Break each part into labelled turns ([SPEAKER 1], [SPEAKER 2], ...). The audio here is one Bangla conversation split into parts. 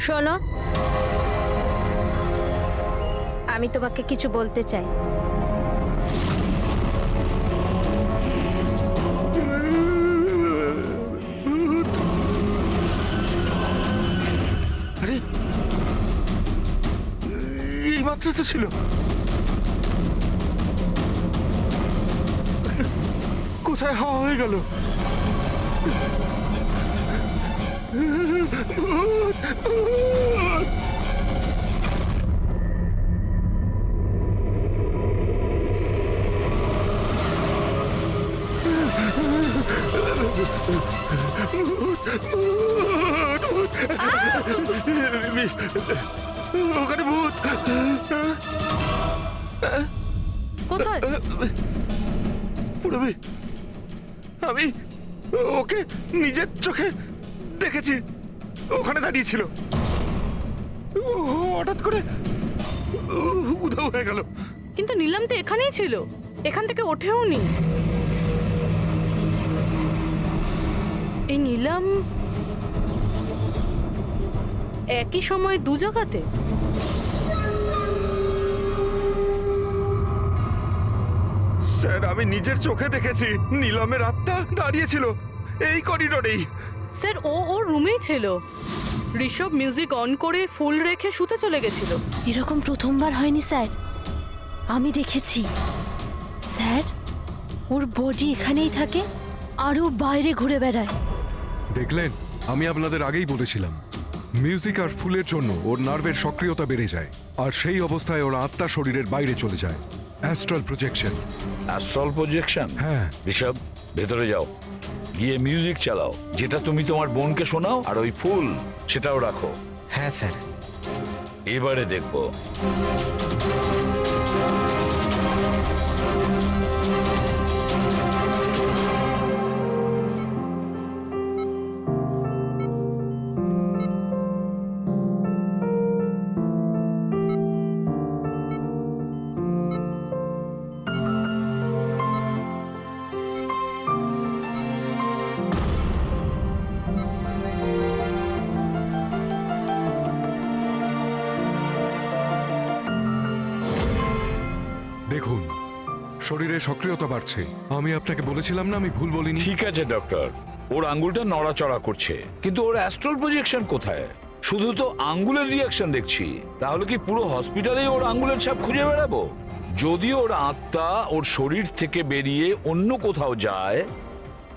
[SPEAKER 1] শোনো, আমি তোমাকে কিছু বলতে চাই।
[SPEAKER 2] আরে এই মাত্র তো ছিল। কোথায় হাওয়া হয়ে গেল? ওখানে ভূত।
[SPEAKER 3] কোথায়?
[SPEAKER 2] পুরবি, আমি ওকে নিজের চোখে দেখেছি। ওখানে দাঁড়িয়ে ছিল, হঠাৎ করে উধাও হয়ে গেল।
[SPEAKER 3] কিন্তু নীলাম তো এখানেই ছিল, এখান থেকে ওঠেও নি। এই নীলাম একই সময় দু জায়গাতে?
[SPEAKER 2] স্যার, আমি নিজের চোখে দেখেছি নীলমের আত্মা দাঁড়িয়েছিল এই করিডোরেই।
[SPEAKER 3] স্যার, ও ওর রুমেই ছিল। ঋষভ মিউজিক অন করে ফুল রেখে শুতে চলে গেছিল।
[SPEAKER 1] এরকম প্রথমবার হয়নি স্যার, আমি দেখেছি। স্যার, ওর বডি এখানেই থাকে আর ও বাইরে ঘুরে বেড়ায়।
[SPEAKER 4] দেখলেন, আমি আপনাদের আগেই বলেছিলাম মিউজিক আর ফুলের জন্য ওর নার্ভের সক্রিয়তা বেড়ে যায়, আর সেই অবস্থায় ওর আত্মা শরীরের বাইরে চলে যায়। Astral projection.
[SPEAKER 5] Astral projection?
[SPEAKER 4] হ্যাঁ।
[SPEAKER 5] ঋষভ, ভেতরে যাও, গিয়ে মিউজিক চালাও। যেটা তুমি তোমার বোনকে শোনাও, আর ওই ফুল সেটাও রাখো।
[SPEAKER 6] হ্যাঁ স্যার।
[SPEAKER 5] এবারে দেখবো।
[SPEAKER 4] দেখুন, শরীরে সক্রিয়তা বাড়ছে। আমি আপনাকে বলেছিলাম না আমি ভুল বলিনি?
[SPEAKER 5] ঠিক আছে ডক্টর, ওর আঙ্গুলটা নড়াচড়া করছে, কিন্তু ওর অ্যাস্ট্রাল প্রজেকশন কোথায়? শুধু তো আঙ্গুলের রিয়াকশন দেখছি। তাহলে কি পুরো হসপিটালে ওর আঙ্গুলের ছাপ খুঁজে বেড়াবো? যদি ওর আত্মা ওর শরীর থেকে বেরিয়ে অন্য কোথাও যায়,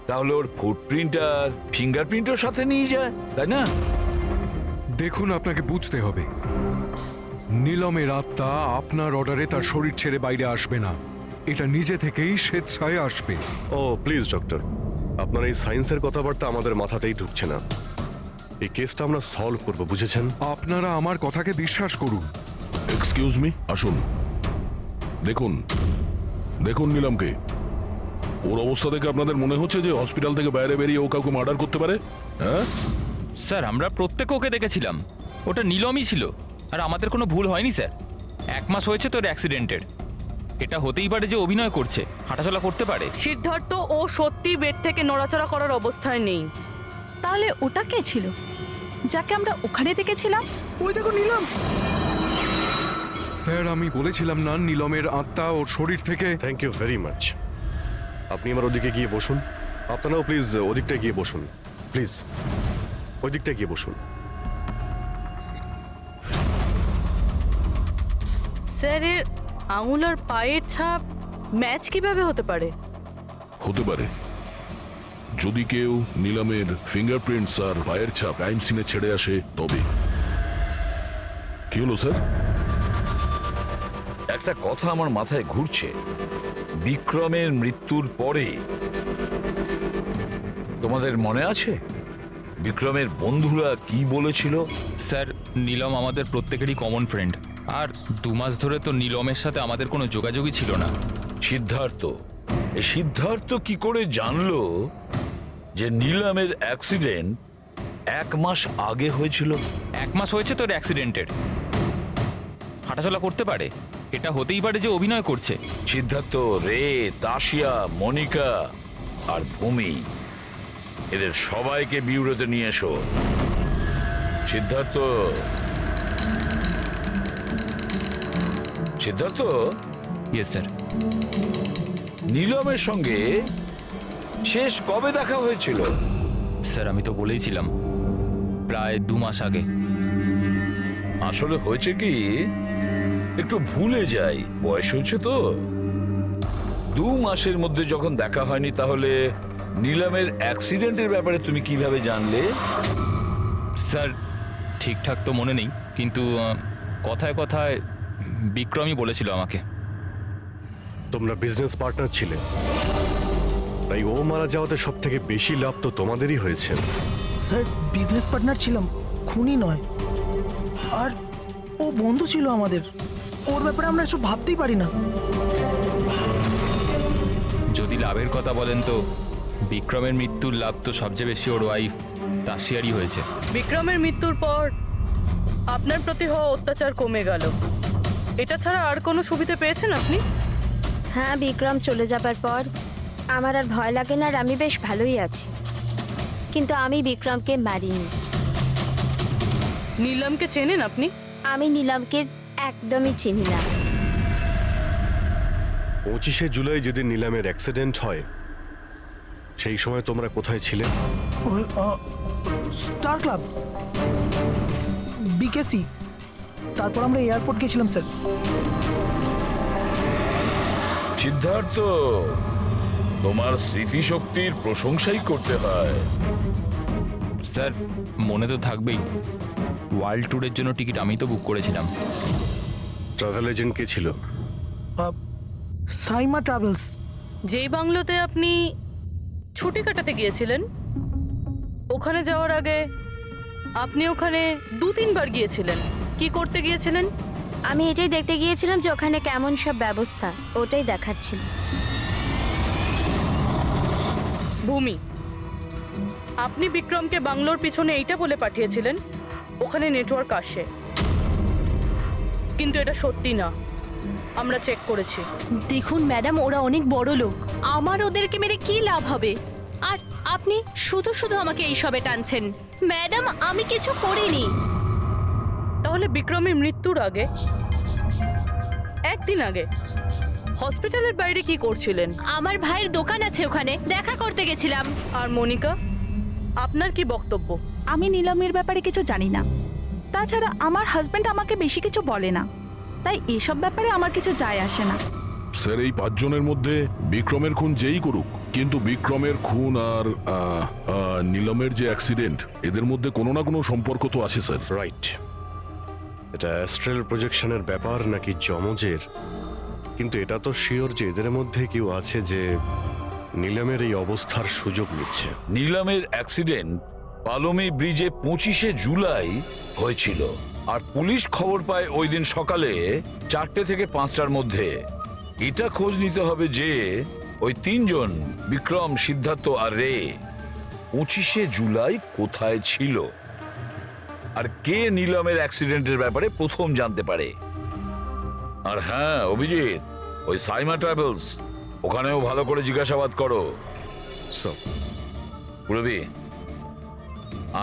[SPEAKER 5] তাহলে ওর ফুটপ্রিন্ট আর ফিঙ্গারপ্রিন্টও সাথে নিয়ে যায়, তাই না?
[SPEAKER 4] দেখুন, আপনাকে বুঝতে হবে, নীলমের আত্মা আপনার অর্ডারে তার শরীর ছেড়ে বাইরে আসবে না। এটা নিজে থেকেই স্বেচ্ছায় আসবে।
[SPEAKER 7] ও প্লিজ ডক্টর, আপনার এই সায়েন্সের কথাবার্তা আমাদের মাথাতেই ঢুকছে না। এই কেসটা আমরা সলভ করব, বুঝেছেন?
[SPEAKER 4] আপনারা আমার কথাকে বিশ্বাস করুন।
[SPEAKER 8] এক্সকিউজ মি, আসুন। দেখুন দেখুন নীলমকে। ওর অবস্থা দেখে আপনাদের মনে হচ্ছে যে হসপিটাল থেকে বাইরে বেরিয়ে ও কাউকে মার্ডার করতে পারে? হ্যাঁ
[SPEAKER 6] স্যার, আমরা প্রত্যেকে ওকে দেখেছিলাম। ওটা নীলমই ছিল, আর আমাদের কোনো ভুল হয়নি স্যার। 1 মাস হয়েছে তোর অ্যাক্সিডেন্টের। এটা হতেই পারে যে অভিনয় করছে, হাঁটাচলা করতে পারে।
[SPEAKER 3] সিদ্ধার্থ, ও সত্যি বেড থেকে নড়াচড়া করার অবস্থায় নেই।
[SPEAKER 9] তাহলে ওটা কে ছিল যাকে আমরা ওখানে দেখেছিলাম?
[SPEAKER 2] ওই দেখো নীলম।
[SPEAKER 4] স্যার, আমি বলেছিলাম না নীলমের আত্মা ওর শরীর থেকে।
[SPEAKER 7] Thank you very much. আপনি আমার ওদিকে গিয়ে বসুন। আপনারাও প্লিজ ওদিকটা গিয়ে বসুন, প্লিজ ওদিকটা গিয়ে বসুন।
[SPEAKER 3] স্যার, এর আঙুল আর পায়ের ছাপ ম্যাচ কিভাবে হতে পারে?
[SPEAKER 8] হতে পারে যদি কেউ নীলমের ফিঙ্গারপ্রিন্টস আর পায়ের ছাপ ক্রাইম সিনে ছেড়ে আসে তবে। কি হলো স্যার?
[SPEAKER 5] একটা কথা আমার মাথায় ঘুরছে। বিক্রমের মৃত্যুর পরে তোমাদের মনে আছে বিক্রমের বন্ধুরা কি বলেছিল?
[SPEAKER 6] স্যার, নীলম আমাদের প্রত্যেকেরই কমন ফ্রেন্ড, আর 2 মাস ধরে তো নীলমের সাথে আমাদের কোনো যোগাযোগই ছিল না।
[SPEAKER 5] সিদ্ধার্থ, এই সিদ্ধার্থ কি করে জানলো যে নীলমের অ্যাক্সিডেন্ট 1 মাস আগে হয়েছিল?
[SPEAKER 6] 1 মাস হয়েছে তোর অ্যাক্সিডেন্টের, হাঁটাচলা করতে পারে। এটা হতেই পারে যে অভিনয় করছে।
[SPEAKER 5] সিদ্ধার্থ, রে, তাশিয়া, মনিকা আর ভূমি, এদের সবাইকে বিউরোতে নিয়ে এসো। Siddharth, Siddharth,
[SPEAKER 6] yes sir.
[SPEAKER 5] নীলমের সঙ্গে শেষ কবে দেখা হয়েছিল?
[SPEAKER 6] স্যার আমি তো বলেইছিলাম প্রায় 2 মাস আগে।
[SPEAKER 5] আসলে হয়েছে কি, একটু ভুলে যাই, বয়স হয়েছে তো। 2 মাসের মধ্যে যখন দেখা হয়নি, তাহলে নীলমের অ্যাক্সিডেন্টের ব্যাপারে তুমি কিভাবে জানলে?
[SPEAKER 6] স্যার ঠিকঠাক তো মনে নেই, কিন্তু কথায় কথায় বিক্রমই বলেছিল আমাকে।
[SPEAKER 7] তোমরা বিজনেস পার্টনার ছিলে, তাই ও মারা যাওয়াতে সব থেকে বেশি লাভ তো তোমাদেরই হয়েছে।
[SPEAKER 10] স্যার বিজনেস পার্টনার ছিলাম, খুনি নয়। আর ও বন্ধু ছিল আমাদের, ওর ব্যাপারে আমরা এসব ভাবতেই পারি না।
[SPEAKER 6] যদি লাভের কথা বলেন তো বিক্রমের মৃত্যুর লাভ তো সবচেয়ে বেশি ওর ওয়াইফ তাসিয়ারই হয়েছে।
[SPEAKER 3] বিক্রমের মৃত্যুর পর আপনার প্রতি হওয়া অত্যাচার কমে গেল। এটা ছাড়া আর কোনো সুবিধা পেয়েছেন আপনি?
[SPEAKER 1] হ্যাঁ, বিক্রম চলে যাবার পর আমার আর ভয় লাগে না, আর আমি বেশ ভালোই আছি। কিন্তু আমি বিক্রমকে মারিনি।
[SPEAKER 3] নীলমকে চেনেন আপনি?
[SPEAKER 1] আমি নীলমকে একদমই চিনি না।
[SPEAKER 7] 25শে জুলাই যেদিন নিলামের অ্যাক্সিডেন্ট হয়, সেই সময় তোমরা কোথায় ছিলে?
[SPEAKER 10] স্টার ক্লাব, বিকেসি, তারপর আমরা এয়ারপোর্ট গেছিলাম স্যার।
[SPEAKER 5] সিদ্ধার্থ, তোমার স্মৃতিশক্তির প্রশংসাই করতে হয়।
[SPEAKER 6] স্যার মনে তো থাকবেই, ওয়ার্ল্ড ট্যুরের জন্য টিকিট আমি তো বুক করেছিলাম।
[SPEAKER 7] ট্রাভেল এজেন্ট কে ছিল?
[SPEAKER 10] সাইমা ট্রাভেলস।
[SPEAKER 3] যেই বাংলোতে আপনি ছুটি কাটাতে গিয়েছিলেন, ওখানে যাওয়ার আগে আপনি ওখানে 2-3 বার গিয়েছিলেন। কি করতে গিয়েছিলেন?
[SPEAKER 1] আমি এটাই দেখতে গিয়েছিলাম যে ওখানে কেমন সব ব্যবস্থা, ওটাই দেখাচ্ছিল।
[SPEAKER 3] ভূমি, আপনি বিক্রমকে বাংলোর পিছনে এইটা বলে পাঠিয়েছিলেন ওখানে নেটওয়ার্ক আসে, কিন্তু এটা সত্যি না। আমরা চেক করেছি।
[SPEAKER 9] দেখুন ম্যাডাম, ওরা অনেক বড় লোক, আমার ওদেরকে মেরে কি লাভ হবে? আর আপনি শুধু শুধু আমাকে এইসবে টানছেন। ম্যাডাম আমি কিছু করিনি।
[SPEAKER 3] তাহলে বিক্রমের মৃত্যুর আগে, একদিন আগে হসপিটালের বাইরে কি করছিলেন?
[SPEAKER 9] আমার ভাইয়ের দোকান আছে, ওখানে দেখা করতে গেছিলাম।
[SPEAKER 3] আর মনিকা, আপনার কি বক্তব্য?
[SPEAKER 9] আমি নীলমের ব্যাপারে কিছু জানি না। তাছাড়া আমার হাজবেন্ড আমাকে বেশি কিছু বলে না, তাই এসব ব্যাপারে আমার কিছু যায় আসে না।
[SPEAKER 8] স্যার এই 5 জনের মধ্যে বিক্রমের খুন যেই করুক, কিন্তু বিক্রমের খুন আর নীলমের যে অ্যাক্সিডেন্ট, এদের মধ্যে কোনো না কোনো সম্পর্ক তো আছে স্যার।
[SPEAKER 7] রাইট। এটা অ্যাস্ট্রাল প্রজেকশনের ব্যাপার নাকি যমজের, কিন্তু এটা তো শিওর যে এদের মধ্যে কেউ আছে যে নীলমের এই অবস্থার সুযোগ নিচ্ছে।
[SPEAKER 5] নীলমের অ্যাক্সিডেন্ট পালোমি ব্রিজে 25শে জুলাই হয়েছিল, আর পুলিশ খবর পায় ওই দিন সকালে 4টে থেকে 5টার মধ্যে। এটা খোঁজ নিতে হবে যে ওই 3 জন, বিক্রম, সিদ্ধার্থ আর রে, 25শে জুলাই কোথায় ছিল, আর কে নীলমের অ্যাক্সিডেন্টের ব্যাপারে প্রথম জানতে পারে। আর হ্যাঁ অভিজিৎ, ওই সাইমা ট্রাভেলস, ওখানেও ভালো করে জিজ্ঞাসাবাদ করো।
[SPEAKER 7] সো
[SPEAKER 5] পুরবি,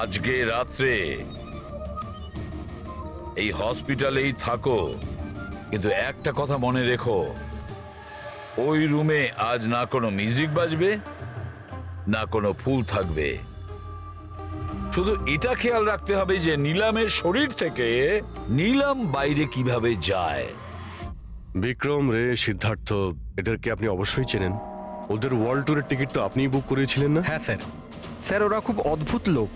[SPEAKER 5] আজকে রাত্রে এই হসপিটালেই থাকো, কিন্তু একটা কথা মনে রেখো, ওই রুমে আজ না কোনো মিউজিক বাজবে, না কোনো ফুল থাকবে। শুধু এটা খেয়াল রাখতে হবে যে নীলমের শরীর থেকে নীলম বাইরে কিভাবে যায়।
[SPEAKER 7] বিক্রম, রে, সিদ্ধার্থ, এদেরকে আপনি অবশ্যই চেনেন। ওদের ওয়ার্ল্ড ট্যুরের টিকিট তো আপনিই বুক করিয়েছিলেন না?
[SPEAKER 11] হ্যাঁ স্যার। স্যার ওরা খুব অদ্ভুত লোক।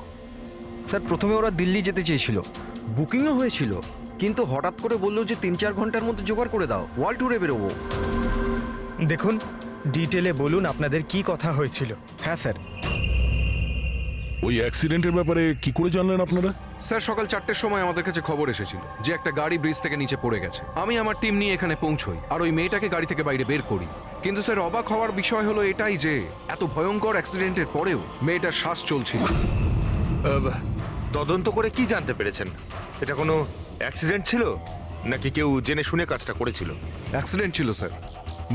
[SPEAKER 11] স্যার প্রথমে ওরা দিল্লি যেতে চেয়েছিল, বুকিংও হয়েছিল, কিন্তু হঠাৎ করে বললো যে 3-4 ঘন্টার মধ্যে জোগাড় করে দাও, ওয়ার্ল্ড ট্যুরে বেরোবো।
[SPEAKER 12] দেখুন, ডিটেলে বলুন আপনাদের কি কথা হয়েছিল।
[SPEAKER 11] হ্যাঁ স্যার।
[SPEAKER 8] ওই অ্যাক্সিডেন্টের ব্যাপারে কি করে জানলেন আপনারা?
[SPEAKER 4] স্যার সকাল 4টের সময় আমাদের কাছে খবর এসেছিল যে একটা গাড়ি ব্রিজ থেকে নিচে পড়ে গেছে। আমি আমার টিম নিয়ে এখানে পৌঁছই আর ওই মেয়েটাকে গাড়ি থেকে বাইরে বের করি। কিন্তু স্যার অবাক হওয়ার বিষয় হলো এটাই যে এত ভয়ঙ্কর অ্যাক্সিডেন্টের পরেও মেয়েটার শ্বাস চলছিল।
[SPEAKER 2] তদন্ত করে কি জানতে পেরেছেন? এটা কোনো অ্যাক্সিডেন্ট ছিল নাকি কেউ জেনে শুনে কাজটা করেছিল?
[SPEAKER 4] অ্যাক্সিডেন্ট ছিল স্যার।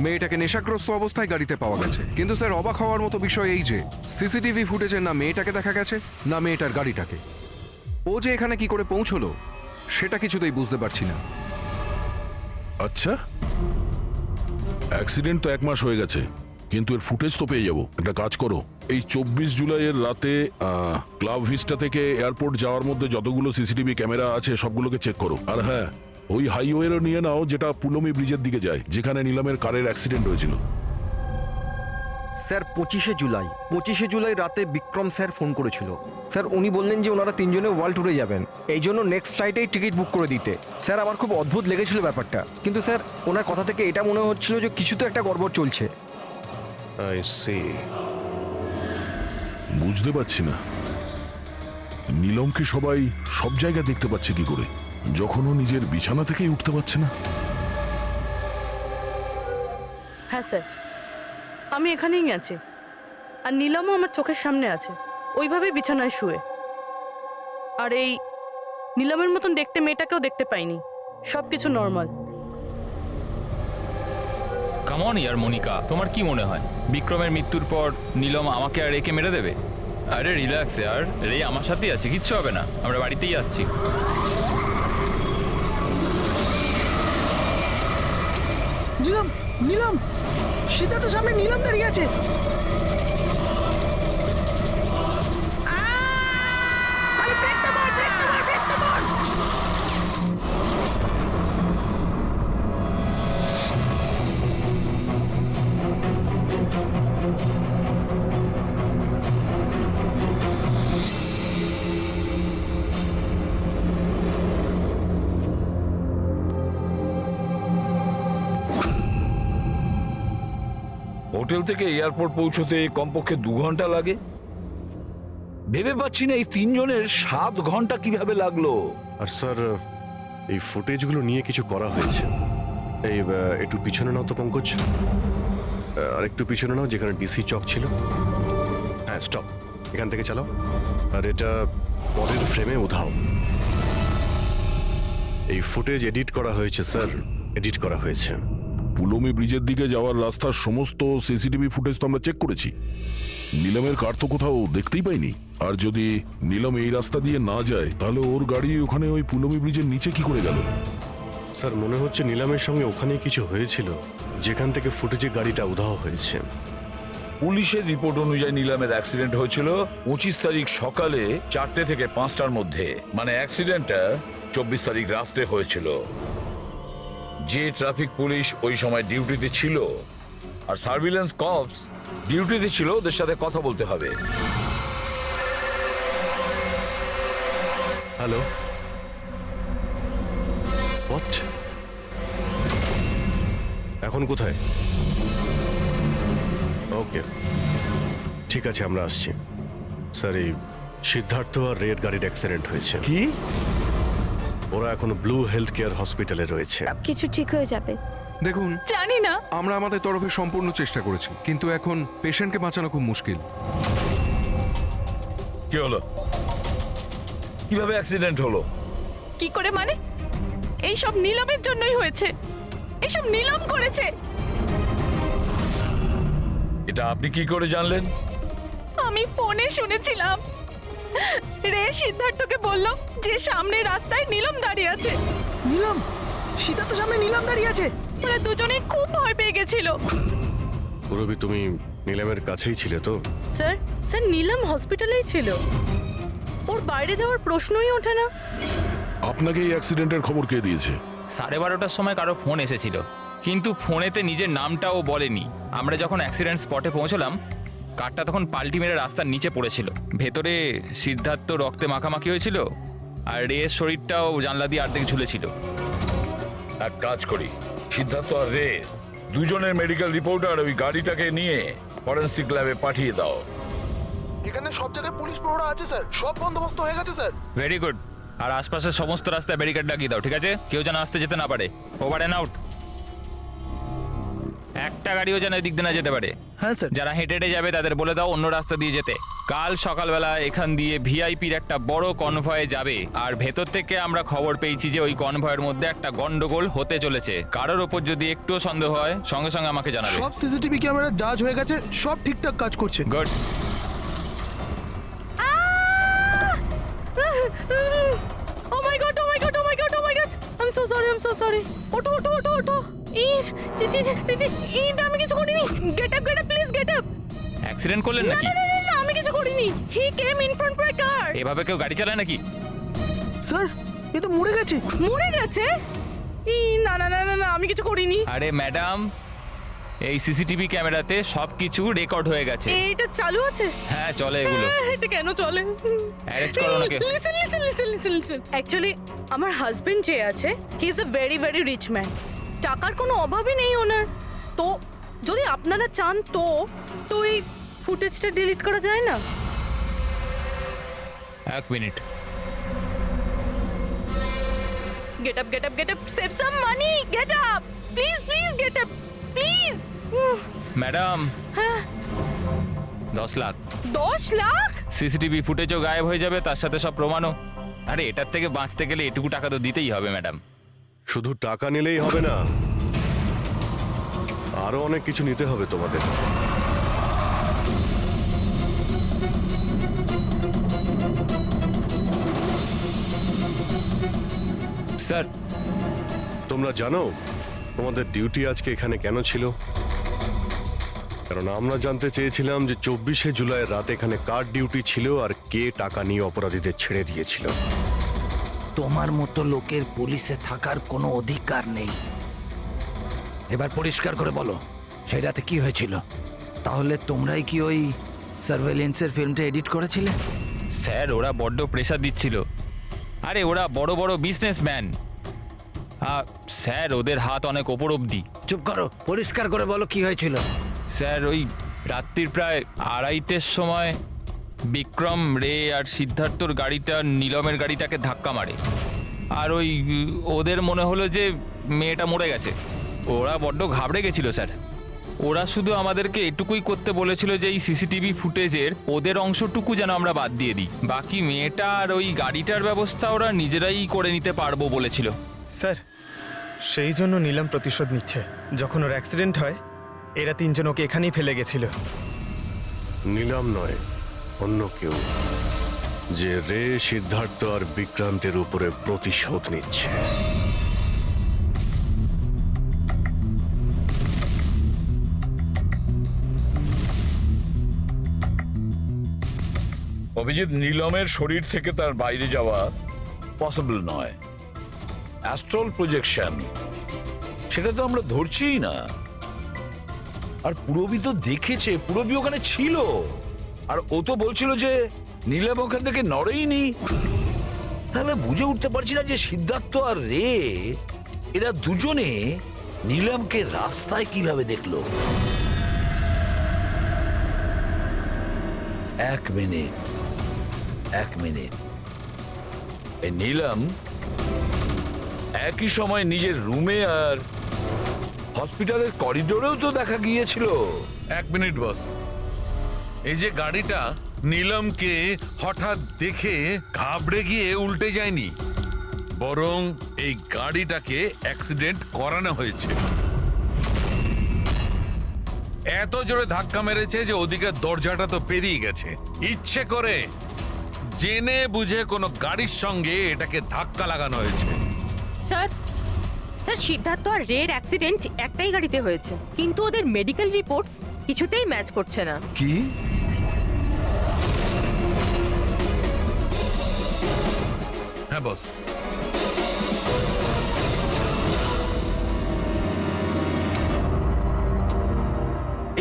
[SPEAKER 4] মেয়েটাকে নেশাগ্রস্ত অবস্থায় গাড়িতে পাওয়া গেছে। কিন্তু স্যার অবাক হওয়ার মতো বিষয় এই যে সিসিটিভি ফুটেজে না মেয়েটাকে দেখা গেছে, না মেয়েটার গাড়িটাকে। ও ও যে এখানে কি করে পৌঁছলো সেটা কিছুতেই বুঝতে পারছি না।
[SPEAKER 8] আচ্ছা, অ্যাক্সিডেন্ট তো 1 মাস হয়ে গেছে, কিন্তু এর ফুটেজ তো পেয়ে যাবো। একটা কাজ করো, এই 24 জুলাইয়ের রাতে ক্লাব ভিস্টা থেকে এয়ারপোর্ট যাওয়ার মধ্যে যতগুলো সিসিটিভি ক্যামেরা আছে সবগুলোকে চেক করো। আর হ্যাঁ, ওই হাইওয়েরও নিয়ে নাও যেটা পুলমি ব্রিজের দিকে যায়, যেখানে নিলামের কারের অ্যাক্সিডেন্ট হয়েছিল।
[SPEAKER 11] স্যার 25শে জুলাই রাতে বিক্রম স্যার ফোন করেছিল। স্যার উনি বললেন যে ওনারা 3 জনে ওয়ার্ল্ড ট্যুরে যাবেন, এই জন্য নেক্সট ফ্লাইটেই টিকিট বুক করে দিতে। স্যার আমার খুব অদ্ভুত লেগেছিল ব্যাপারটা, কিন্তু স্যার ওনার কথা থেকে এটা মনে হচ্ছিল যে কিছু তো একটা গড়বড় চলছে।
[SPEAKER 7] I see.
[SPEAKER 8] বুঝতে পারছি না নীলমকে সবাই সব জায়গায় দেখতে পাচ্ছে কি করে, যখন ও নিজের বিছানা থেকেই উঠতে পারছে না।
[SPEAKER 3] হ্যাঁ স্যার, আমি এখানেই আছি, আর নীলমও আমার চোখের সামনে আছে, ওইভাবে বিছানায় শুয়ে। আর এই নীলমের মতন দেখতে মেয়েটাকেও দেখতে পাইনি, সব কিছু নর্মাল।
[SPEAKER 6] কাম অন ইয়ার মনিকা, তোমার কি মনে হয় বিক্রমের মৃত্যুর পর নীলম আমাকে আর রেকে মেরে দেবে? আরে রিল্যাক্স ইয়ার, রে আমার সাথেই আছে, কিচ্ছু হবে না, আমরা বাড়িতেই আসছি।
[SPEAKER 10] নীলম, নীলম, সিদ্ধার্থ সামনে নীলম দাঁড়িয়ে আছে। আরে ব্রেকটা মার, ব্রেকটা মার, ব্রেকটা মার।
[SPEAKER 5] হোটেল থেকে এয়ারপোর্ট পৌঁছতে কমপক্ষে 2 ঘন্টা লাগে। ভেবে পাচ্ছি না এই 3 জনের 7 ঘন্টা কিভাবে লাগলো।
[SPEAKER 7] আর স্যার এই ফুটেজগুলো নিয়ে কিছু করা হয়েছে। এই একটু পিছনে নাও তো পঙ্কজ, আর একটু পিছনে নাও যেখানে ডিসি চক ছিল। হ্যাঁ স্টপ, এখান থেকে চালাও। আর এটা পরের ফ্রেমে উধাও। এই ফুটেজ এডিট করা হয়েছে স্যার, এডিট করা হয়েছে।
[SPEAKER 8] পুলমি ব্রিজের দিকে যাওয়ার রাস্তার সমস্ত সিসিটিভি ফুটেজ তো আমরা চেক করেছি। নিলামের কার তো কোথাও দেখতেই পাইনি। আর যদি নিলাম এই রাস্তা দিয়ে না যায়, তাহলে ওর গাড়ি ওখানে ওই পুলমি ব্রিজের নিচে কি করে গেল?
[SPEAKER 7] স্যার মনে হচ্ছে নিলামের সঙ্গে ওখানে কিছু হয়েছিল, যেখান থেকে ফুটেজে গাড়িটা উধাও হয়েছে।
[SPEAKER 5] পুলিশের রিপোর্ট অনুযায়ী নিলামের অ্যাক্সিডেন্ট হয়েছিল 25 তারিখ সকালে 4টে থেকে 5টার মধ্যে, মানে অ্যাক্সিডেন্টটা 24 তারিখ রাত্রে হয়েছিল। যে ট্রাফিক পুলিশ ওই সময় ডিউটিতে ছিল আর সার্ভিলেন্স কপস ডিউটিতে ছিল, ওদের সাথে কথা বলতে হবে।
[SPEAKER 7] Hello, what? এখন কোথায়? ওকে, ঠিক আছে, আমরা আসছি। স্যার এই সিদ্ধার্থ আর রেড গাড়ির অ্যাক্সিডেন্ট হয়েছে।
[SPEAKER 5] কি?
[SPEAKER 7] ওরা এখন ব্লু হেলথ কেয়ার হসপিটালে রয়েছে।
[SPEAKER 1] কিছু ঠিক হয়ে যাবে।
[SPEAKER 4] দেখুন,
[SPEAKER 9] জানি না।
[SPEAKER 4] আমরা আমাদের তরফে সম্পূর্ণ চেষ্টা করেছি, কিন্তু এখন পেশেন্টকে বাঁচানো খুব মুশকিল।
[SPEAKER 5] কি হলো? কিভাবে অ্যাক্সিডেন্ট হলো?
[SPEAKER 9] কি করে মানে? এই সব নীলমের জন্যই হয়েছে, এইসব নীলম করেছে।
[SPEAKER 5] এটা আপনি কি করে জানলেন?
[SPEAKER 9] আমি ফোনে শুনেছিলাম, রে সিদ্ধার্থকে বলল যে সামনে রাস্তায় নীলম দাঁড়িয়ে আছে।
[SPEAKER 10] নীলম, সিদ্ধার্থ সামনে নীলম দাঁড়িয়ে আছে।
[SPEAKER 9] ওরা দুজনেই খুব ভয় পেয়ে গেছিল।
[SPEAKER 7] পুরবি তুমি নিলামের কাছেই ছিলে তো?
[SPEAKER 3] স্যার, স্যার নীলম হসপিটালেই ছিল, ওর বাইরে যাওয়ার প্রশ্নই ওঠে না।
[SPEAKER 8] আপনাকে এই অ্যাক্সিডেন্টের খবর কে দিয়েছে?
[SPEAKER 6] 12:30টার সময় কারো ফোন এসেছিল, কিন্তু ফোনেতে নিজের নামটাও বলেনি। আমরা যখন অ্যাক্সিডেন্ট স্পটে পৌঁছলাম, কারটা তখন পাল্টি মেরে রাস্তার নিচে পড়েছিল। ভেতরে সিদ্ধার্থ রক্তে মাখামাখি হয়েছিল, আর রের শরীরটাও জানলা দিয়ে অর্ধেক ঝুলেছিল।
[SPEAKER 5] এক কাজ করি, সিদ্ধার্থ আর রে দুজনের মেডিকেল রিপোর্ট আর ওই গাড়িটাকে নিয়ে ফরেন্সিক ল্যাবে পাঠিয়ে দাও।
[SPEAKER 10] এখানে সব জায়গায় পুলিশ প্রহরা আছে স্যার, সব বন্দোবস্ত হয়ে গেছে স্যার।
[SPEAKER 6] Very good. আর আশপাশের সমস্ত রাস্তায় ব্যারিকেড লাগিয়ে দাও, ঠিক আছে? কেউ যেন আসতে যেতে না পারে। Over and out. একটা গাড়িও যেন এদিক দিয়ে না যেতে পারে।
[SPEAKER 10] হ্যাঁ স্যার।
[SPEAKER 6] যারা হেঁটে হেঁটে যাবে তাদের বলে দাও অন্য রাস্তা দিয়ে যেতে। কাল সকালবেলা এখান দিয়ে ভিআইপির একটা বড় কনভয় যাবে, আর ভেতর থেকে আমরা খবর পেয়েছি যে ওই কনভয়ের মধ্যে একটা গন্ডগোল হতে চলেছে। কারোর ওপর যদি একটু সন্দেহ হয়, সঙ্গে সঙ্গে আমাকে জানাবে।
[SPEAKER 10] সব সিসিটিভি ক্যামেরা জাজ হয়ে গেছে, সব ঠিকঠাক কাজ করছে।
[SPEAKER 6] গুড।
[SPEAKER 3] So sorry. ওঠো ওঠো ওঠো ওঠো। ইট ইট আমি কিছু করিনি। Get up please get up.
[SPEAKER 6] Accident করলেন
[SPEAKER 3] না
[SPEAKER 6] নাকি?
[SPEAKER 3] না না না আমি কিছু করিনি। হি কেম ইন ফ্রন্ট বাই কার।
[SPEAKER 6] এভাবে কেউ গাড়ি চালায় নাকি?
[SPEAKER 10] স্যার এ তো মরে গেছে।
[SPEAKER 3] মরে গেছে? ই না না না না না আমি কিছু করিনি।
[SPEAKER 6] আরে ম্যাডাম, এই সিসিটিভি ক্যামেরাতে সবকিছু রেকর্ড হয়ে গেছে।
[SPEAKER 3] এইটা চালু আছে?
[SPEAKER 6] হ্যাঁ চলে এগুলো।
[SPEAKER 3] এটা কেন চলে?
[SPEAKER 6] অ্যারেস্ট করো ওনাকে।
[SPEAKER 3] Listen listen listen listen listen actually আমার হাজবেন্ড যে আছে he is a very very rich man. টাকার কোনো অভাবই নেই ওনার। তো যদি আপনারা চান তো তো এই ফুটেজটা ডিলিট করা যায় না?
[SPEAKER 6] এক minute.
[SPEAKER 3] Get up save some money get up please please get up please.
[SPEAKER 6] Madam,
[SPEAKER 3] হ্যাঁ
[SPEAKER 6] 10 লাখ।
[SPEAKER 3] 10 লাখ?
[SPEAKER 6] সিসিটিভি ফুটেজও গায়েব হয়ে যাবে, তার সাথে সব প্রমাণও। আরে এটার থেকে বাঁচতে গেলে এটুকু টাকা তো দিতেই হবে ম্যাডাম।
[SPEAKER 7] শুধু টাকা নিলেই হবে না, আরো অনেক কিছু নিতে হবে তোমাদের।
[SPEAKER 6] স্যার,
[SPEAKER 7] তোমরা জানো তোমাদের ডিউটি আজকে এখানে কেন ছিল? কারণ আমরা জানতে চেয়েছিলাম যে 24শে জুলাই রাত এখানে কার ডিউটি ছিল আর কে টাকা নিয়ে অপরাধীদের ছেড়ে দিয়েছিল।
[SPEAKER 13] তোমার মতো লোকের পুলিশে থাকার কোনো অধিকার নেই। এবার পরিষ্কার করে বলো সেই রাতে কি হয়েছিল? তাহলে তোমরাই কি ওই সার্ভেলেন্সের ফিল্মটা এডিট করেছিলে?
[SPEAKER 6] স্যার ওরা বড্ড প্রেশার দিচ্ছিল। আরে ওরা বড় বড় বিজনেসম্যান। স্যার ওদের হাত অনেক ওপর অবধি।
[SPEAKER 13] চুপ করো, পরিষ্কার করে বলো কি হয়েছিল।
[SPEAKER 6] স্যার ওই রাত্রির প্রায় 2:30টার সময় বিক্রম, রে আর সিদ্ধার্থর গাড়িটা নীলমের গাড়িটাকে ধাক্কা মারে। আর ওই ওদের মনে হলো যে মেয়েটা মরে গেছে। ওরা বড্ড ঘাবড়ে গেছিল স্যার। ওরা শুধু আমাদেরকে এটুকুই করতে বলেছিল যে এই সিসিটিভি ফুটেজের ওদের অংশটুকু যেন আমরা বাদ দিয়ে দিই, বাকি মেয়েটা আর ওই গাড়িটার ব্যবস্থা ওরা নিজেরাই করে নিতে পারবো বলেছিল।
[SPEAKER 12] স্যার সেই জন্য নিলাম প্রতিশোধ নিচ্ছে। যখন ওর অ্যাক্সিডেন্ট হয় এরা তিনজন ওকে এখানেই ফেলে গেছিল।
[SPEAKER 7] নিলাম নয়, অন্য কেউ, যে রে, সিদ্ধার্থ আর বিক্রান্তের উপরে প্রতিশোধ নিচ্ছে।
[SPEAKER 5] অভিজিৎ, নীলমের শরীর থেকে তার বাইরে যাওয়া পসিবল নয়। অ্যাস্ট্রাল প্রজেকশন সেটা তো আমরা ধরছিই না। আর পুরবি তো দেখেছে, পুরবি ওখানে ছিল। আর ও তো বলছিল যে নীলম ওখান থেকে নড়েইনি। তাহলে বুঝে উঠতে পারছি না যে সিদ্ধার্থ আর রে এরা দুজনে নীলমকে রাস্তায় কিভাবে দেখলো। এক মিনিট এই নীলম একই সময় নিজের রুমে আর হসপিটালের করিডোরেও তো দেখা গিয়েছিল।
[SPEAKER 14] 1 মিনিট বস, এই যে গাড়িটা নীলমকে হঠাৎ দেখে ঘাবড়ে গিয়ে উল্টে যায়নি, বরং এই গাড়িটাকে অ্যাক্সিডেন্ট করানো হয়েছে। এত জোরে ধাক্কা মেরেছে যে ওদিকে দরজাটা তো পেরিয়ে গেছে। ইচ্ছে করে জেনে বুঝে কোনো গাড়ির সঙ্গে এটাকে ধাক্কা লাগানো হয়েছে।
[SPEAKER 9] স্যার সিদ্ধার্থ আর রের অ্যাক্সিডেন্ট একটাই গাড়িতে হয়েছে, কিন্তু ওদের মেডিকেল রিপোর্টস কিছুতেই ম্যাচ করছে না।
[SPEAKER 14] কি? হ্যাঁ বস,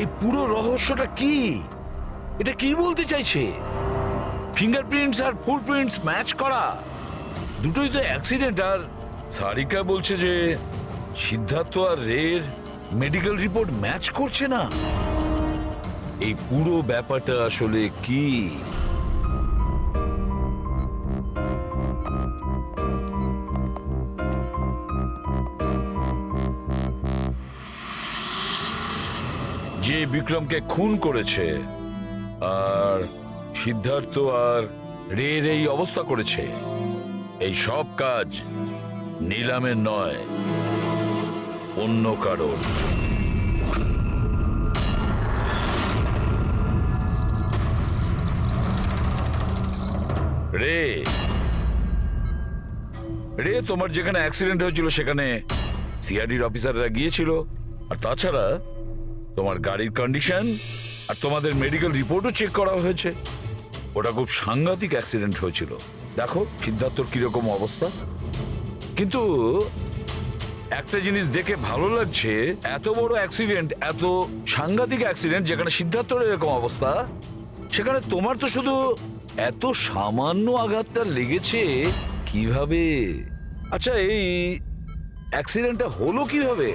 [SPEAKER 5] এই পুরো রহস্যটা কি? এটা কি বলতে চাইছে? ফিঙ্গারপ্রিন্টস আর ফুটপ্রিন্টস ম্যাচ করা, দুটোই তো অ্যাক্সিডেন্ট। আর সারিকা বলছে যে সিদ্ধার্থ আর রের মেডিকেল রিপোর্ট ম্যাচ করছে না। এই পুরো ব্যাপারটা আসলে কি? যে বিক্রমকে খুন করেছে আর সিদ্ধার্থ আর রের এই অবস্থা করেছে, এই সব কাজ নীলামের নয়, অন্য কারোর। রে তোমার যেখানে অ্যাক্সিডেন্ট হয়েছিল সেখানে সিআইডির অফিসাররা গিয়েছিল। আর তাছাড়া তোমার গাড়ির কন্ডিশন আর তোমাদের মেডিকেল রিপোর্টও চেক করা হয়েছে। ওটা খুব সাংঘাতিক অ্যাক্সিডেন্ট হয়েছিল। দেখো সিদ্ধার্থর কিরকম অবস্থা। কিন্তু একটা জিনিস দেখে ভালো লাগছে, এত বড় অ্যাক্সিডেন্ট, এত সাংঘাতিক অ্যাক্সিডেন্ট যেখানে সিদ্ধার্থর এরকম অবস্থা, সেখানে তোমার তো শুধু এত সামান্য আঘাতটা লেগেছে কিভাবে? আচ্ছা এই অ্যাক্সিডেন্টটা হলো কিভাবে?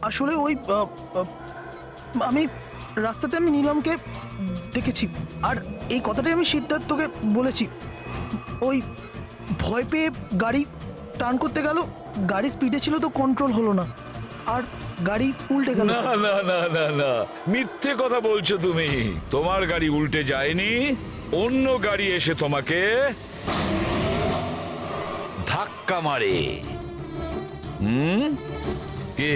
[SPEAKER 10] আসলে ওই আমি রাস্তাতে আমি নীলমকে দেখেছি, আর এই কথাটাই আমি সিদ্ধার্থকে বলেছি। ওই ভয় পেয়ে গাড়ি টার্ন করতে গেল, গাড়ি স্পিডে ছিল তো কন্ট্রোল হলো না, আর গাড়ি উল্টে গেল।
[SPEAKER 5] না না না না না, মিথ্যে কথা বলছো তুমি। তোমার গাড়ি উল্টে যায়নি, অন্য গাড়ি এসে তোমাকে ধাক্কা মারে। কে?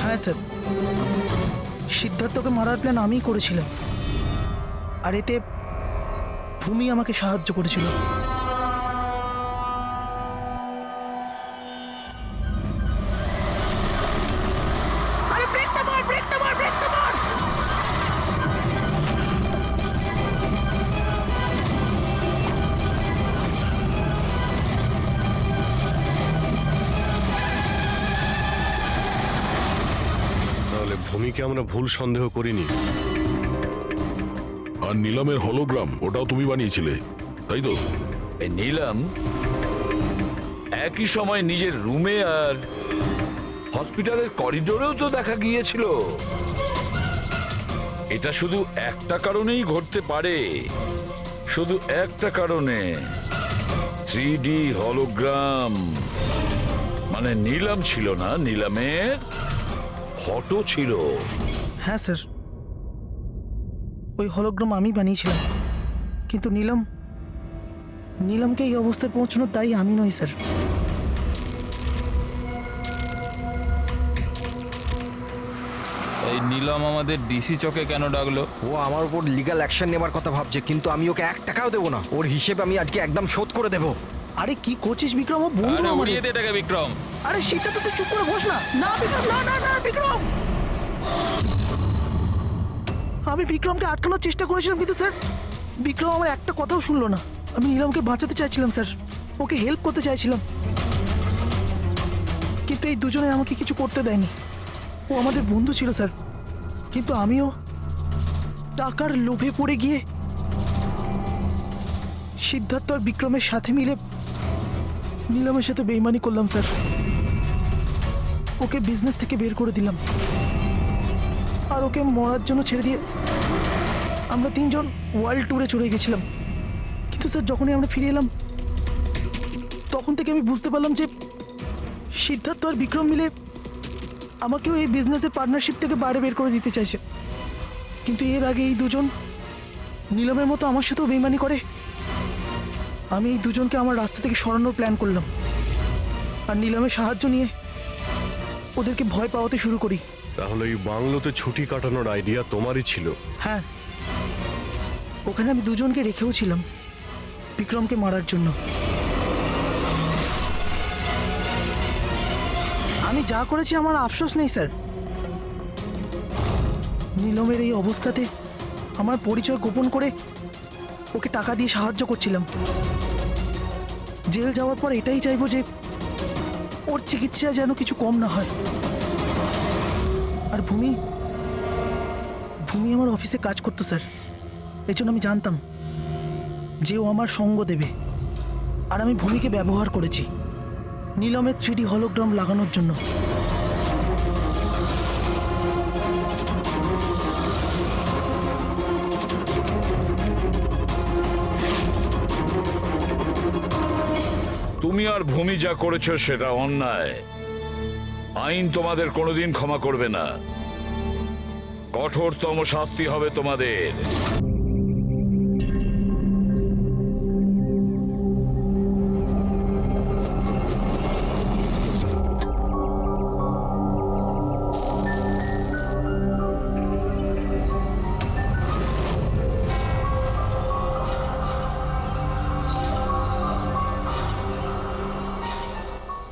[SPEAKER 10] হ্যাঁ স্যার, সিদ্ধার্থকে মারার প্ল্যান আমিই করেছিলাম, আর এতে ভূমি আমাকে সাহায্য করেছিল। আরে ব্রেকটা মার, ব্রেকটা মার, ব্রেকটা মার!
[SPEAKER 7] তাহলে ভূমিকে আমরা ভুল সন্দেহ করিনি।
[SPEAKER 8] আর নিলামের হলোগ্রাম ওটাও তুমি বানিয়েছিলে, তাই তো?
[SPEAKER 5] এই নিলাম একই সময় নিজের রুমে আর হসপিটালের করিডোরেও তো দেখা গিয়েছিল। এটা শুধু একটা কারণেই ঘটতে পারে, শুধু একটা কারণে। 3D হলোগ্রাম মানে নিলাম ছিল না, নিলামের ফটো ছিল।
[SPEAKER 10] হ্যাঁ স্যার, ওই হলোগ্রাম আমি বানিয়েছিলাম, কিন্তু নীলমকে এই অবস্থায় পৌঁছানোর দায়ী আমি নই স্যার।
[SPEAKER 6] এই নিলাম আমাদের ডিসি চকে কেন ডাকলো?
[SPEAKER 11] ও আমার উপর লিগ্যাল অ্যাকশন নেবার কথা ভাবছে, কিন্তু আমি ওকে 1 টাকাও দেবো না। ওর হিসেব আমি আজকে একদম শোধ করে দেবো।
[SPEAKER 10] আরে কি করছিস বিক্রম? ও বন্ধু
[SPEAKER 6] আরে
[SPEAKER 10] আমাদের।
[SPEAKER 6] উড়িয়ে দে এটাকে বিক্রম।
[SPEAKER 10] আরে সিদ্ধার্থ তুই চুপ করে বস না। না বিক্রম, না না না বিক্রম, আমি বিক্রমকে আটকানোর চেষ্টা করেছিলাম, কিন্তু স্যার বিক্রম আমার একটা কথাও শুনলো না। আমি নীলমকে বাঁচাতে চাইছিলাম স্যার, ওকে হেল্প করতে চাইছিলাম, কিন্তু এই দুজনে আমাকে কিছু করতে দেয়নি। ও আমাদের বন্ধু ছিল স্যার, কিন্তু আমিও টাকার লোভে পড়ে গিয়ে সিদ্ধার্থ আর বিক্রমের সাথে মিলে নীলমের সাথে বেইমানি করলাম স্যার। ওকে বিজনেস থেকে বের করে দিলাম, আর ওকে মরার জন্য ছেড়ে দিয়ে আমরা 3 জন ওয়ার্ল্ড ট্যুরে চলে গেছিলাম। কিন্তু স্যার যখনই আমরা ফিরে এলাম, তখন থেকে আমি বুঝতে পারলাম যে সিদ্ধার্থ আর বিক্রম মিলে আমাকেও এই বিজনেসের পার্টনারশিপ থেকে বাইরে বের করে দিতে চাইছে। কিন্তু এর আগে এই দুজন নীলমের মতো আমার সাথেও বেইমানি করে। আমি এই দুজনকে আমার রাস্তা থেকে সরানোর প্ল্যান করলাম, আর নীলমের সাহায্য নিয়ে ওদেরকে ভয় পাওয়াতে শুরু করি।
[SPEAKER 7] তাহলে এই বাংলোতে ছুটি কাটানোর আইডিয়া তোমারই ছিল?
[SPEAKER 10] হ্যাঁ, ওখানে আমি দুজনকে রেখেও ছিলাম বিক্রমকে মারার জন্য। আমি যা করেছি আমার আফসোস নেই স্যার। নীলমের এই অবস্থাতে আমার পরিচয় গোপন করে ওকে টাকা দিয়ে সাহায্য করছিলাম। জেল যাওয়ার পর এটাই চাইবো যে ওর চিকিৎসায় যেন কিছু কম না হয়। আর ভূমি আমার অফিসে কাজ করতো স্যার, এই জন্য আমি জানতাম যে ও আমার সঙ্গ দেবে, আর আমি ভূমিকে ব্যবহার করেছি নীলমের 3D হলোগ্রাম লাগানোর জন্য।
[SPEAKER 5] তুমি আর ভূমি যা করেছো সেটা অন্যায়। আইন তোমাদের কোনোদিন ক্ষমা করবে না, কঠোরতম শাস্তি হবে তোমাদের।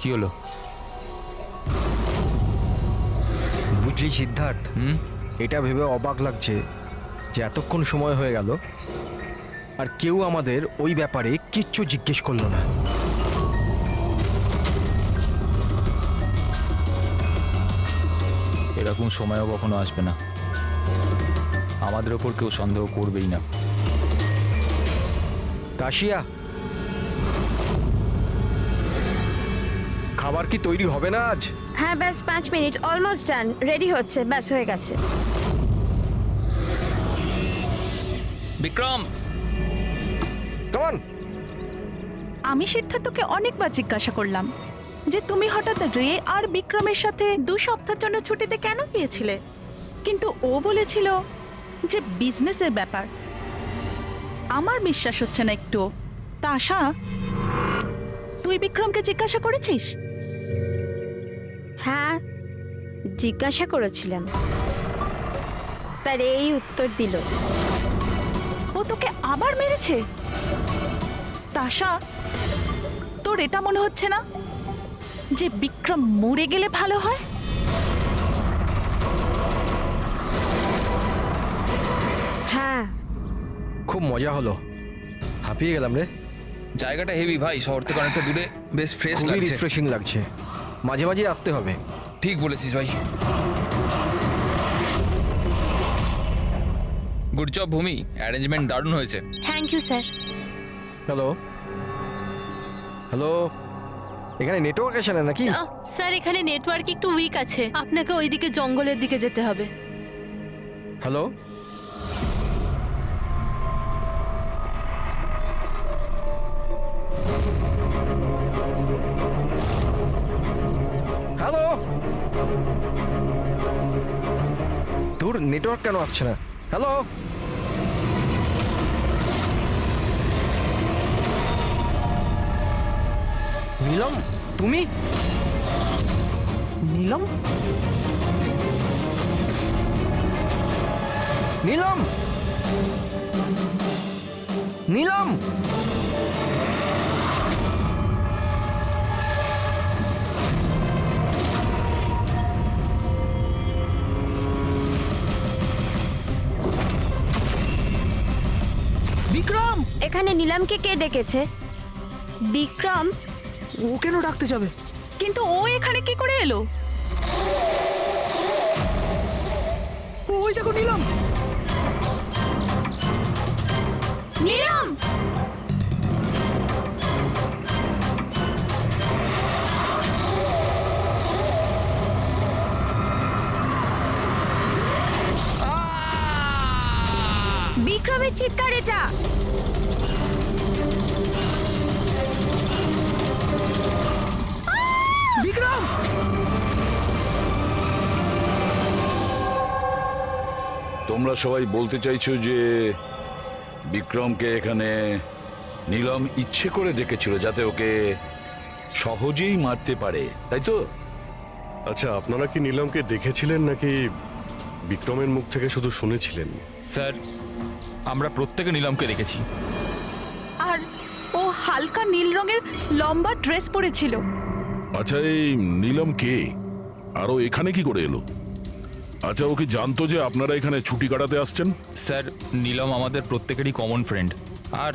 [SPEAKER 6] কি হলো?
[SPEAKER 11] বুঝলি সিদ্ধার্থ, এটা ভেবে অবাক লাগছে যে এতক্ষণ সময় হয়ে গেল আর কেউ আমাদের ওই ব্যাপারে কিচ্ছু জিজ্ঞেস করলো না।
[SPEAKER 6] এরকম সময়ও কখনো আসবে না। আমাদের ওপর কেউ সন্দেহ করবেই না।
[SPEAKER 11] কাশিয়া, খাবার কি তৈরি হবে না আজ?
[SPEAKER 1] হ্যাঁ ব্যাস 5 মিনিট, অলমোস্ট ডান, রেডি হচ্ছে, ব্যাস হয়ে গেছে।
[SPEAKER 6] বিক্রম,
[SPEAKER 11] কেমন?
[SPEAKER 9] আমি সিদ্ধার্থকে অনেকবার জিজ্ঞাসা করলাম যে তুমি হঠাৎ রে আর বিক্রমের সাথে 2 সপ্তাহের জন্য ছুটিতে কেন গিয়েছিলে, কিন্তু ও বলেছিল যে বিজনেসের ব্যাপার। আমার বিশ্বাস হচ্ছে না একটু। তা আশা, তুই বিক্রমকে জিজ্ঞাসা করেছিস?
[SPEAKER 1] হ্যাঁ জিজ্ঞাসা করেছিলাম, তার এই উত্তর দিল।
[SPEAKER 9] ও তোকে আবার মেরেছে? তাশা, তোর এটা মনে হচ্ছে না যে বিক্রম মরে গেলে ভালো হয়?
[SPEAKER 1] হ্যাঁ।
[SPEAKER 11] খুব মজা হলো, হাঁপিয়ে গেলাম রে।
[SPEAKER 6] জায়গাটা হেভি ভাই, শহর থেকে অনেকটা দূরে, বেশ ফ্রেশ
[SPEAKER 11] খুবই
[SPEAKER 6] লাগছে।
[SPEAKER 11] রিফ্রেশিং লাগছে, মাঝে মাঝে আসতে হবে।
[SPEAKER 6] ঠিক বলেছিস ভাই। গুড জব ভূমি, অ্যারেঞ্জমেন্ট দারুণ হয়েছে।
[SPEAKER 1] Thank you sir.
[SPEAKER 11] Hello hello, এখানে নেটওয়ার্ক আসে না নাকি?
[SPEAKER 1] স্যার এখানে নেটওয়ার্ক একটু উইক আছে, আপনাকে ওইদিকে জঙ্গলের দিকে যেতে হবে।
[SPEAKER 11] হ্যালো হ্যালো, তোর নেটওয়ার্ক কেন আসছে না? হ্যালো, নীলম, তুমি?
[SPEAKER 10] নীলম?
[SPEAKER 11] নীলম, নীলম,
[SPEAKER 10] বিক্রম!
[SPEAKER 1] এখানে নিলামকে কে ডেকেছে? বিক্রম?
[SPEAKER 10] ও কেন ডাকতে যাবে?
[SPEAKER 9] কিন্তু ও এখানে কি করে এলো?
[SPEAKER 10] ওই দেখো নীলম!
[SPEAKER 1] নিলাম! বিক্রমের চিৎকার এটা।
[SPEAKER 10] বিক্রম!
[SPEAKER 5] তোমরা সবাই বলতে চাইছো যে বিক্রমকে এখানে নীলম ইচ্ছে করে ডেকেছিল যাতে ওকে সহজেই মারতে পারে, তাই তো?
[SPEAKER 7] আচ্ছা, আপনারা কি নীলমকে দেখেছিলেন নাকি বিক্রমের মুখ থেকে শুধু শুনেছিলেন?
[SPEAKER 6] স্যার, আমরা প্রত্যেকে নিলামকে দেখেছি।
[SPEAKER 9] আর ও হালকা নীল রঙের লম্বা ড্রেস পরেছিল।
[SPEAKER 8] আচ্ছা, এই নীলম কে? আর ও এখানে কি করে এলো? আচ্ছা, ও কি জানতো যে আপনারা এখানে ছুটি কাটাতে আসছেন?
[SPEAKER 6] স্যার, নীলম আমাদের প্রত্যেকেরই কমন ফ্রেন্ড। আর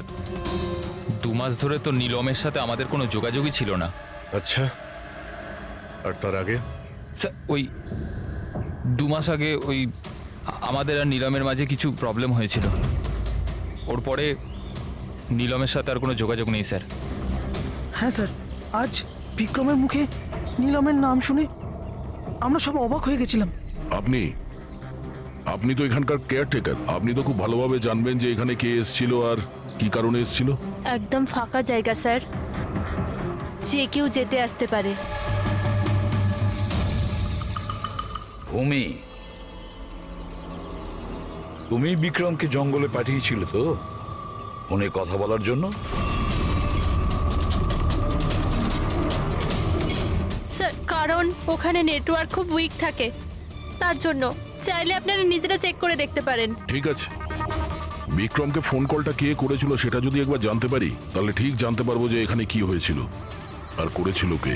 [SPEAKER 6] 2 মাস ধরে তো নীলমের সাথে আমাদের কোনো যোগাযোগই ছিল না।
[SPEAKER 7] আচ্ছা, আর তার আগে?
[SPEAKER 6] স্যার, ওই 2 মাস আগে ওই আমাদের আর নীলমের মাঝে কিছু প্রবলেম হয়েছিল। ওর পরে নীলমের সাথে আর কোনো যোগাযোগ নেই স্যার।
[SPEAKER 10] হ্যাঁ স্যার, আজ বিক্রমের মুখে নীলমের নাম শুনে আমরা সব অবাক হয়ে গেছিলাম।
[SPEAKER 8] আপনি তো এখানকার কেয়ারটেকার, আপনি তো খুব ভালোভাবে জানবেন যে এখানে কে এসেছিল আর কি কারণে এসেছিল।
[SPEAKER 1] একদম ফাঁকা জায়গা স্যার, যে কেউ যেতে আসতে পারে।
[SPEAKER 5] ভূমি, তুমি বিক্রমকে জঙ্গলে পাঠিয়েছিল তো ফোনে কথা বলার জন্য?
[SPEAKER 1] স্যার কারণ ওখানে নেটওয়ার্ক খুব উইক থাকে, তার জন্য। চাইলে আপনারা নিজেরা চেক করে দেখতে পারেন।
[SPEAKER 8] ঠিক আছে, বিক্রমকে ফোন কলটা কে করেছিল সেটা যদি একবার জানতে পারি তাহলে ঠিক জানতে পারবো যে এখানে কি হয়েছিল আর করেছিল কে।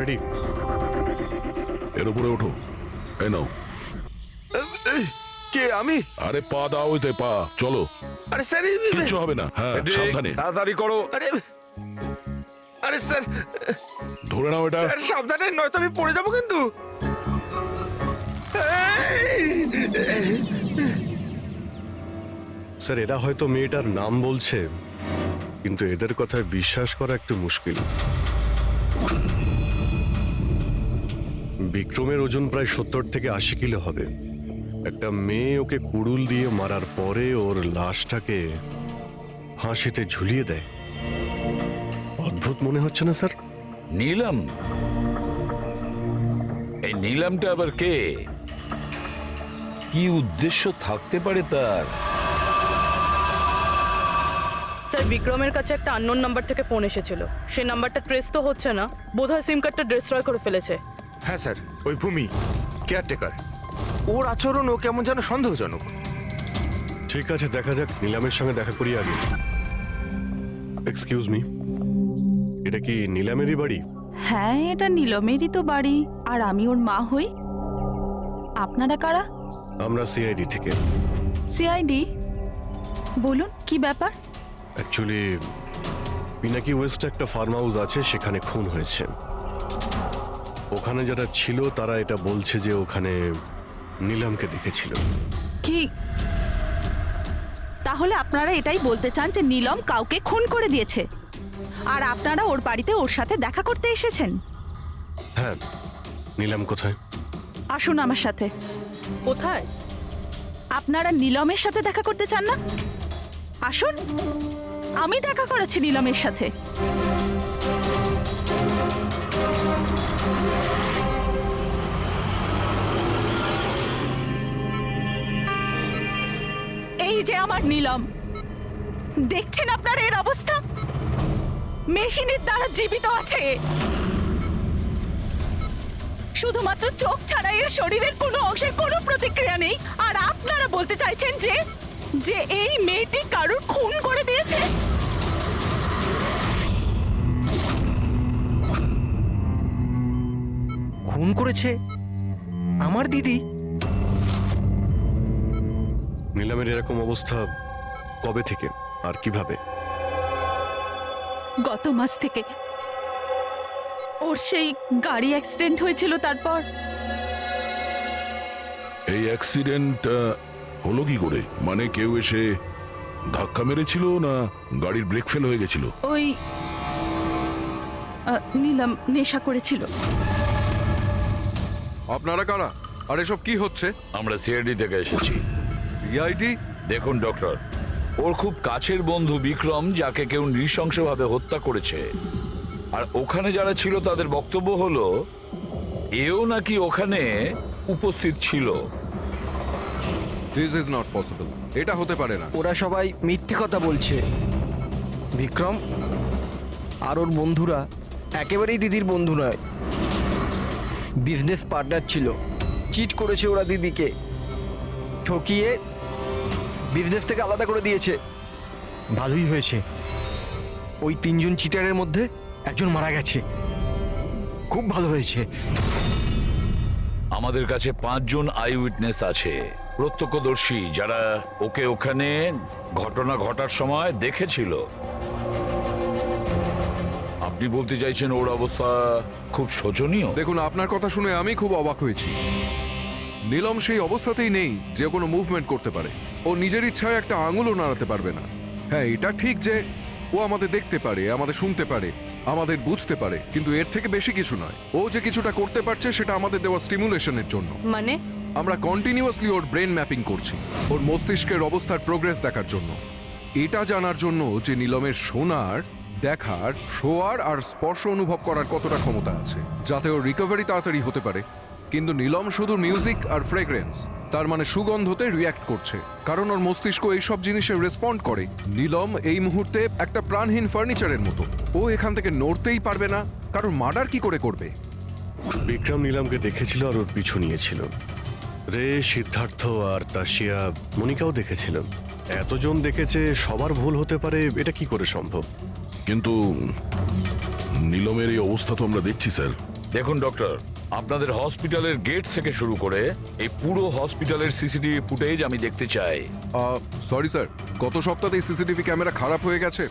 [SPEAKER 7] রেডি?
[SPEAKER 8] এর উপরে ওঠো। এই নাও।
[SPEAKER 2] কে আমি?
[SPEAKER 8] আরে পা দাও, ওইতে পা। চলো,
[SPEAKER 2] আরে স্যার
[SPEAKER 8] কিচ্ছু হবে না। হ্যাঁ, সাবধানে
[SPEAKER 2] তাড়াতাড়ি করো। আরে আরে স্যার
[SPEAKER 8] ধরে নাও এটা।
[SPEAKER 2] স্যার সাবধানে, নয়তো আমি পড়ে যাবো কিন্তু।
[SPEAKER 7] স্যার এরা হয়তো মেয়েটার নাম বলছে, কিন্তু এদের কথায় বিশ্বাস করা একটু মুশকিল। বিক্রমের ওজন প্রায় 70 থেকে 80 কিলো হবে। একটা মেয়ে ওকে কুড়ুল দিয়ে মারার পরে ওর লাশটাকে ফাঁসিতে ঝুলিয়ে দেয়। অদ্ভুত মনে হচ্ছে না স্যার?
[SPEAKER 5] নীলম? এই নীলমটা আবার কে? কি উদ্দেশ্য থাকতে পারে তার?
[SPEAKER 3] স্যার বিক্রমের কাছে একটা আননোন নাম্বার থেকে ফোন এসেছিল। সে নাম্বারটা ট্রেস তো হচ্ছে না, বোধহয় সিম কার্ডটা ডিস্ট্রয় করে ফেলেছে।
[SPEAKER 2] হ্যাঁ স্যার, ওই ভূমি কেয়ারটেকার, ওর আচরণও কেমন যেন সন্দেহজনক।
[SPEAKER 7] ঠিক আছে, দেখা যাক। নিলামের সঙ্গে দেখা করি আগে। এক্সকিউজ মি, এটা কি নিলামেরই বাড়ি?
[SPEAKER 9] হ্যাঁ, এটা নীলমেরই তো বাড়ি, আর আমি ওর মা হই। আপনারা কারা?
[SPEAKER 7] আমরা সিআইডি থেকে।
[SPEAKER 9] সিআইডি? বলুন কি ব্যাপার?
[SPEAKER 7] অ্যাকচুয়ালি পিনাকি ওয়েস্টে একটা ফার্ম হাউস আছে, সেখানে খুন হয়েছে। ওখানে যারা ছিল তারা এটা বলছে যে ওখানে নিলামকে দেখেছিল।
[SPEAKER 9] কি তাহলে আপনারা এটাই বলতে চান যে নীলম কাউকে খুন করে দিয়েছে, আর আপনারা ওর বাড়িতে ওর সাথে দেখা করতে এসেছেন?
[SPEAKER 7] হ্যাঁ। নিলাম কোথায়?
[SPEAKER 9] আসুন আমার সাথে।
[SPEAKER 3] কোথায়?
[SPEAKER 9] আপনারা নীলমের সাথে দেখা করতে চান না? আসুন, আমি দেখা করেছি নীলমের সাথে। এই যে আমার নীলম, দেখছেন আপনার এর অবস্থা? মেশিনের দ্বারা জীবিত আছে, শুধুমাত্র চোখ ছাড়া এর শরীরের কোনো অংশের কোনো প্রতিক্রিয়া নেই। আর আপনারা বলতে চাইছেন যে যে এই মেয়েটি কারুর খুন করে দিয়েছে?
[SPEAKER 11] খুন করেছে আমার দিদি?
[SPEAKER 7] নিলামের এরকম অবস্থা কবে থেকে আর কিভাবে?
[SPEAKER 9] গত মাস থেকে। ওর সেই গাড়ি অ্যাক্সিডেন্ট হয়েছিল, তারপর।
[SPEAKER 8] এই অ্যাক্সিডেন্ট হলো কি করে? মানে কেউ এসে ধাক্কা মেরেছিল না গাড়ির ব্রেক ফেল হয়ে গেছিল?
[SPEAKER 9] ওই নীলম নেশা করেছিল।
[SPEAKER 4] আপনারা কারা? আর এসব কি হচ্ছে?
[SPEAKER 5] আমরা সিআইডি থেকে এসেছি।
[SPEAKER 4] সিআইডি?
[SPEAKER 5] দেখুন ডক্টর, ওর খুব কাছের বন্ধু বিক্রম, যাকে কেউ নৃশংসভাবে হত্যা করেছে। আর ওখানে যারা ছিল তাদের বক্তব্য হলো এও নাকি ওখানে উপস্থিত ছিল।
[SPEAKER 4] This is not possible. এটা হতে পারে না।
[SPEAKER 11] ওরা সবাই মিথ্যে কথা বলছে। বিক্রম আর ওর বন্ধুরা একেবারেই দিদির বন্ধু নয়, বিজনেস পার্টনার ছিল। চিট করেছে ওরা দিদিকে, ঠকিয়ে বিজনেস থেকে আলাদা করে দিয়েছে। ভালোই হয়েছে, ওই 3 জন চিটারের মধ্যে একজন মারা গেছে। খুব ভালো হয়েছে।
[SPEAKER 5] আমাদের কাছে 5 জন আই উইটনেস আছে, প্রত্যক্ষদর্শী, যারা ওকে ওখানে ঘটনা ঘটার সময় দেখেছিল। আপনি বলতে চাইছেন ওর অবস্থা খুব শোচনীয়?
[SPEAKER 4] দেখুন, আপনার কথা শুনে আমি খুব অবাক হয়েছি। নীলম সেই অবস্থাতেই নেই যে কোনো মুভমেন্ট করতে পারে। ও নিজের ইচ্ছায় একটা আঙুলও নাড়াতে পারবে না। হ্যাঁ, এটা ঠিক যে ও আমাদের দেখতে পারে, আমাদের শুনতে পারে, আমাদের বুঝতে পারে, কিন্তু এর থেকে বেশি কিছু নয়। ও যে কিছুটা করতে পারছে সেটা আমাদের দেওয়া স্টিমুলেশনের জন্য।
[SPEAKER 3] মানে?
[SPEAKER 4] আমরা কন্টিনিউয়াসলি ওর ব্রেন ম্যাপিং করছি, ওর মস্তিষ্কের অবস্থার প্রোগ্রেস দেখার জন্য। এটা জানার জন্য যে নীলমের শোনার, দেখার, শোয়ার আর স্পর্শ অনুভব করার কতটা ক্ষমতা আছে, যাতে ওর রিকভারি তাড়াতাড়ি হতে পারে। কিন্তু নীলম শুধু মিউজিক আর ফ্রেগ্রেন্স, তার মানে সুগন্ধতে রিয়্যাক্ট করছে, কারণ ওর মস্তিষ্ক এইসব জিনিসে রেসপন্ড করে। নীলম এই মুহূর্তে একটা প্রাণহীন ফার্নিচারের মতো। ও এখান থেকে নড়তেই পারবে না, কারণ মার্ডার কি করে করবে?
[SPEAKER 7] বিক্রম নিলামকে দেখেছিল আর ওর পিছু নিয়েছিল। রে, সিদ্ধার্থ আর তাশিয়া, মনিকাও দেখেছিল। এতজন দেখেছে, সবার ভুল হতে পারে, এটা কি করে সম্ভব?
[SPEAKER 8] কিন্তু নীলমের এই অবস্থা তো আমরা দেখছি স্যার।
[SPEAKER 5] দেখুন ডক্টর, আপনাদের হসপিটালের গেট থেকে শুরু করে এই পুরো হসপিটালের সিসিটিভি ফুটেজ আমি দেখতে চাই।
[SPEAKER 4] সরি স্যার, গত সপ্তাহে সিসিটিভি ক্যামেরা খারাপ হয়ে গেছে,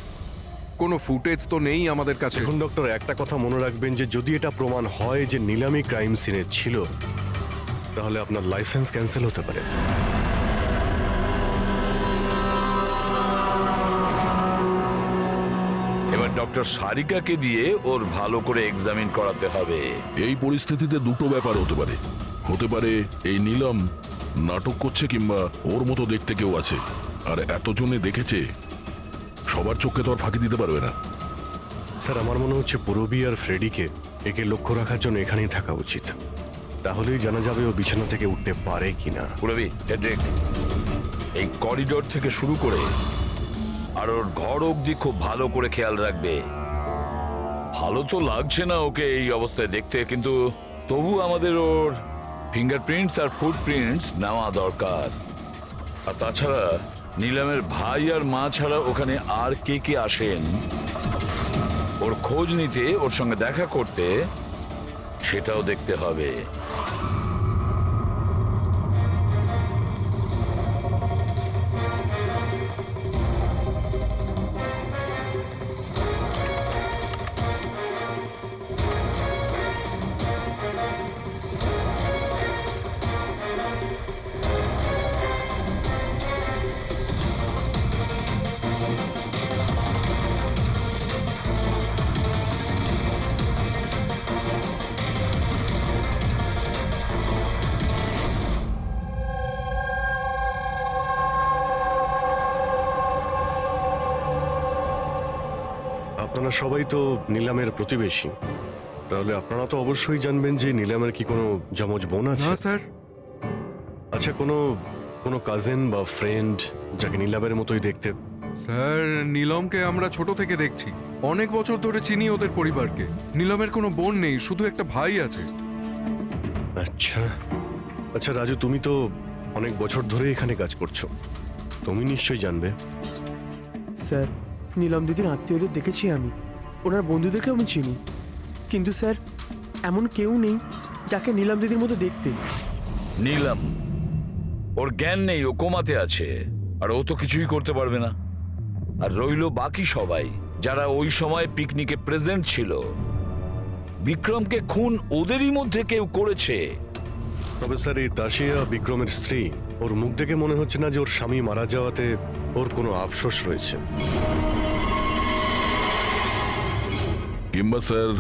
[SPEAKER 4] কোনো ফুটেজ তো নেই আমাদের কাছে।
[SPEAKER 7] দেখুন ডক্টর, একটা কথা মনে রাখবেন যে যদি এটা প্রমাণ হয় যে নিলামি ক্রাইম সিনে ছিল, তাহলে আপনার লাইসেন্স ক্যান্সেল হতে পারে।
[SPEAKER 5] এবার ডক্টর সারিকাকে দিয়ে ওর ভালো করে এক্সামিন করাতে হবে।
[SPEAKER 8] এই পরিস্থিতিতে দুটো ব্যাপার হতে পারে। হতে পারে এই নীলম নাটক করছে, কিংবা ওর মতো দেখতে কেউ আছে, আর এতজনে দেখেছে, সবার চোখে তো আর ফাঁকি দিতে পারবে না।
[SPEAKER 7] স্যার, আমার মনে হচ্ছে পুরবি আর ফ্রেডিকে একে লক্ষ্য রাখার জন্য এখানেই থাকা উচিত। তাহলেই জানা যাবে ও বিছানা থেকে উঠতে পারে কিনা।
[SPEAKER 5] পুরবি, হেড্রিক, এই করিডোর থেকে শুরু করে আর ওর ঘর অবধি খুব ভালো করে খেয়াল রাখবে। ভালো তো লাগছে না ওকে এই অবস্থায় দেখতে, কিন্তু তবু আমাদের ওর ফিঙ্গারপ্রিন্টস আর ফুটপ্রিন্টস নেওয়া দরকার। আর তাছাড়া নীলামের ভাই আর মা ছাড়া ওখানে আর কে কে আসেন ওর খোঁজ নিতে, ওর সঙ্গে দেখা করতে, সেটাও দেখতে হবে।
[SPEAKER 7] আপনারা সবাই তো নিলামের প্রতিবেশী, তাহলে আপনারা তো অবশ্যই জানবেন যে নিলামের কি কোনো যমজ বোন আছে?
[SPEAKER 4] না স্যার।
[SPEAKER 7] আচ্ছা, কোনো কোনো কাজিন বা ফ্রেন্ড যাকে নিলামের মতোই দেখতে?
[SPEAKER 4] স্যার, নীলমকে আমরা ছোট থেকে দেখছি, অনেক বছর ধরে চিনি ওদের পরিবারকে। নীলমের কোনো বোন নেই, শুধু একটা ভাই আছে।
[SPEAKER 7] আচ্ছা আচ্ছা রাজু, তুমি তো অনেক বছর ধরে এখানে কাজ করছো, তুমি নিশ্চয়ই জানবে।
[SPEAKER 10] স্যার, নীলম দিদির আত্মীয়দের দেখেছি আমি, ওনার বন্ধুদেরকে আমি চিনি, কিন্তু স্যার এমন কেউ নেই যাকে নীলম দিদির মতো দেখতে।
[SPEAKER 5] নীলম, ওর জ্ঞান নেই, ও কোমাতে আছে, আর ও তো কিছুই করতে পারবে না। আর রইলো বাকি সবাই যারা ওই সময় পিকনিকে প্রেজেন্ট ছিল। বিক্রমকে খুন ওদেরই মধ্যে কেউ করেছে।
[SPEAKER 7] তবে স্যার, এই তাশিয়া বিক্রমের স্ত্রী, ওর মুখ দেখে মনে হচ্ছে না যে ওর স্বামী মারা যাওয়াতে ওর কোনো আফসোস রয়েছে।
[SPEAKER 8] কিংবা স্যার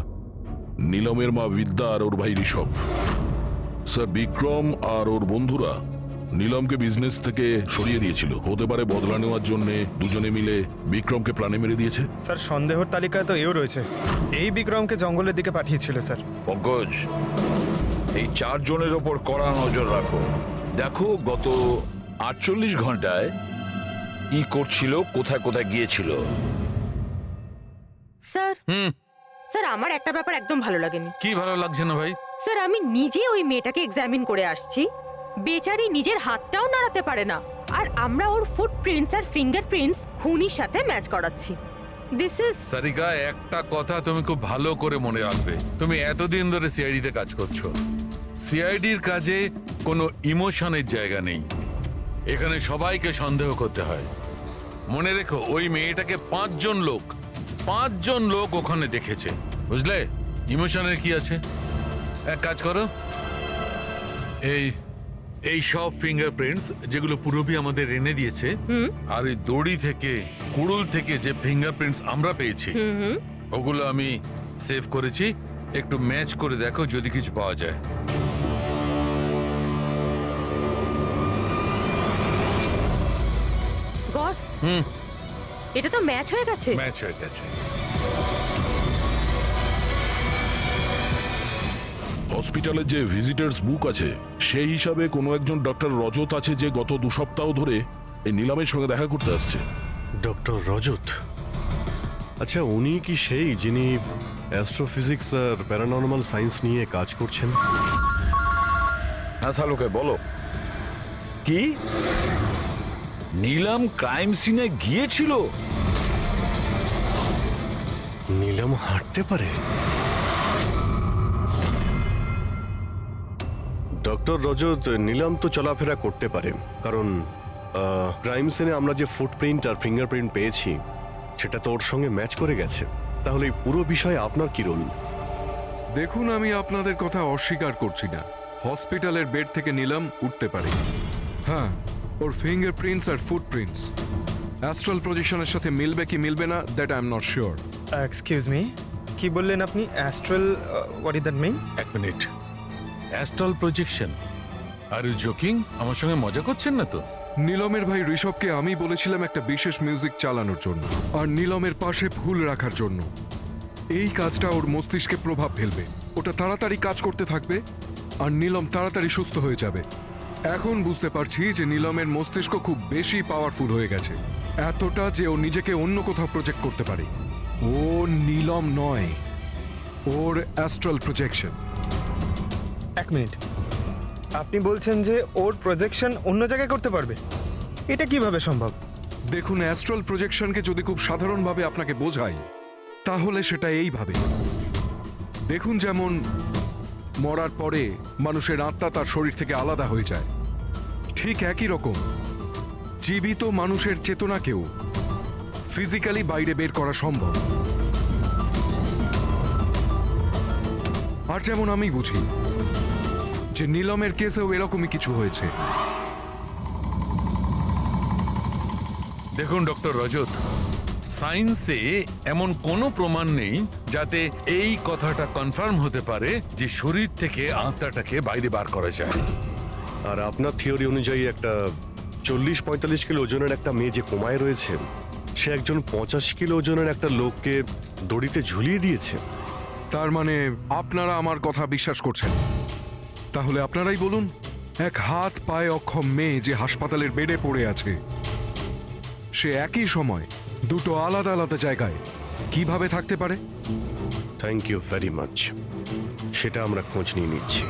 [SPEAKER 8] নীলমের মা বিদ্যা আর ওর ভাই ঋষভ। স্যার, বিক্রম আর ওর বন্ধুরা নীলমকে বিজনেস থেকে সরিয়ে দিয়েছিল, হতে পারে বদলা নেওয়ার জন্য দুজনে মিলে বিক্রমকে প্রাণে মেরে দিয়েছে।
[SPEAKER 12] স্যার, সন্দেহর তালিকায় তো এও রয়েছে, এই বিক্রমকে জঙ্গলের দিকে পাঠিয়েছিল স্যার।
[SPEAKER 5] পঙ্কজ, এই 4 জনের ওপর কড়া নজর রাখো। দেখো গত 48 ঘন্টায় কি করছিল, কোথায় কোথায় গিয়েছিল।
[SPEAKER 1] স্যার, স্যার আমার একটা ব্যাপার একদম ভালো লাগেনি।
[SPEAKER 14] কি ভালো লাগছে না ভাই?
[SPEAKER 1] স্যার, আমি নিজে ওই মেয়েটাকে এক্সামিন করে আসছি, বেচারি নিজের হাতটাও নাড়াতে পারে না, আর আমরা ওর ফুটপ্রিন্টস আর ফিঙ্গারপ্রিন্টস খুনির সাথে ম্যাচ করাচ্ছি। দিস ইজ
[SPEAKER 14] সারিকা, একটা কথা তুমি খুব ভালো করে মনে রাখবে, তুমি এতদিন ধরে সিআইডিতে কাজ করছো। সিআইডির কাজে কোনো ইমোশনের জায়গা নেই, এখানে সবাইকে সন্দেহ করতে হয়। মনে রেখো, ওই মেয়েটাকে 5 জন লোক ওখানে দেখেছে, বুঝলে? ইমোশনের কি আছে? এক কাজ করো, এই সব ফিঙ্গারপ্রিন্টস যেগুলো পুরবি আমাদের এনে দিয়েছে, আর ওই দড়ি থেকে, কুড়ুল থেকে যে ফিঙ্গারপ্রিন্টস আমরা পেয়েছি, ওগুলো আমি সেভ করেছি। একটু ম্যাচ করে দেখো যদি কিছু পাওয়া যায়।
[SPEAKER 1] গড, এটা তো ম্যাচ হয়ে গেছে।
[SPEAKER 14] ম্যাচ হয়ে গেছে।
[SPEAKER 8] হসপিটালের যে ভিজিটার্স বুক আছে, সেই হিসাবে কোনো একজন ডক্টর রজত আছে যে গত 2 সপ্তাহ ধরে এই নীলামের সঙ্গে দেখা করতে আসছে।
[SPEAKER 7] ডক্টর রজত? আচ্ছা, উনি কি সেই যিনি অ্যাস্ট্রোফিজিক্স আর প্যারানর্মাল সায়েন্স নিয়ে কাজ করছেন?
[SPEAKER 5] হ্যাঁ সালুকে বলো, কি নীলম ক্রাইম সিনে গিয়েছিল?
[SPEAKER 7] নীলম হাঁটতে পারে? ডক্টর রজত, নিলাম তো চলাফেরা করতে পারে, কারণ ক্রাইম সিনে আমরা যে ফুটপ্রিন্ট আর ফিঙ্গারপ্রিন্ট পেয়েছি সেটা তো ওর সঙ্গে ম্যাচ করে গেছে। তাহলে এই পুরো বিষয়ে আপনার কি রোল?
[SPEAKER 4] দেখুন, আমি আপনাদের কথা অস্বীকার করছি না। হসপিটালের বেড থেকে নিলাম উঠতে পারে। হ্যাঁ, ওর ফিঙ্গারপ্রিন্টস আর ফুটপ্রিন্টস অ্যাস্ট্রাল পজিশনের সাথে মিলবে কি মিলবে না, that I am not sure.
[SPEAKER 12] Excuse me, কি বললেন আপনি? Astral, what is that mean?
[SPEAKER 14] এক minute, astral projection? Are you joking? আমার সঙ্গে মজা করছেন না তো?
[SPEAKER 4] নীলমের ভাই ঋষভকে আমি বলেছিলাম একটা বিশেষ মিউজিক চালানোর জন্য আর নীলমের পাশে ফুল রাখার জন্য। এই কাজটা ওর মস্তিষ্কে প্রভাব ফেলবে, ওটা তাড়াতাড়ি কাজ করতে থাকবে আর নীলম তাড়াতাড়ি সুস্থ হয়ে যাবে। এখন বুঝতে পারছি যে নীলমের মস্তিষ্ক খুব বেশি পাওয়ারফুল হয়ে গেছে, এতটা যে ও নিজেকে অন্য কোথাও প্রজেক্ট করতে পারে। ও নীলম নয়, ওর অ্যাস্ট্রাল প্রজেকশন।
[SPEAKER 12] এক মিনিট, আপনি বলছেন যে ওর প্রজেকশন অন্য জায়গায় করতে পারবে? এটা কিভাবে সম্ভব?
[SPEAKER 4] দেখুন, অ্যাস্ট্রাল প্রজেকশনকে যদি খুব সাধারণভাবে আপনাকে বোঝাই তাহলে সেটা এইভাবে। দেখুন, যেমন মরার পরে মানুষের আত্মা তার শরীর থেকে আলাদা হয়ে যায়, ঠিক একই রকম জীবিত মানুষের চেতনাকেও ফিজিক্যালি বাইরে বের করা সম্ভব। আর যেমন আমি বুঝি যে নীলমের কেসেও এরকমই কিছু হয়েছে।
[SPEAKER 14] দেখুন ডক্টর রজত, সায়েন্সে এমন কোনো প্রমাণ নেই যাতে এই কথাটা কনফার্ম হতে পারে যে শরীর থেকে আত্মাটাকে বাইরে বার করা যায়।
[SPEAKER 7] আর আপনার থিওরি অনুযায়ী একটা 40-45 কিলো ওজনের একটা মেয়ে যে কোমায় রয়েছে, সে একজন 85 কিলো ওজনের একটা লোককে দড়িতে ঝুলিয়ে দিয়েছে।
[SPEAKER 4] তার মানে আপনারা আমার কথা বিশ্বাস করছেন? তাহলে আপনারাই বলুন, এক হাত পায়ে অক্ষম মেয়ে যে হাসপাতালের বেডে পড়ে আছে, সে একই সময় দুটো আলাদা আলাদা জায়গায় কিভাবে থাকতে পারে?
[SPEAKER 7] থ্যাংক ইউ ভেরি মাচ, সেটা আমরা খোঁজ নিয়ে নিচ্ছি।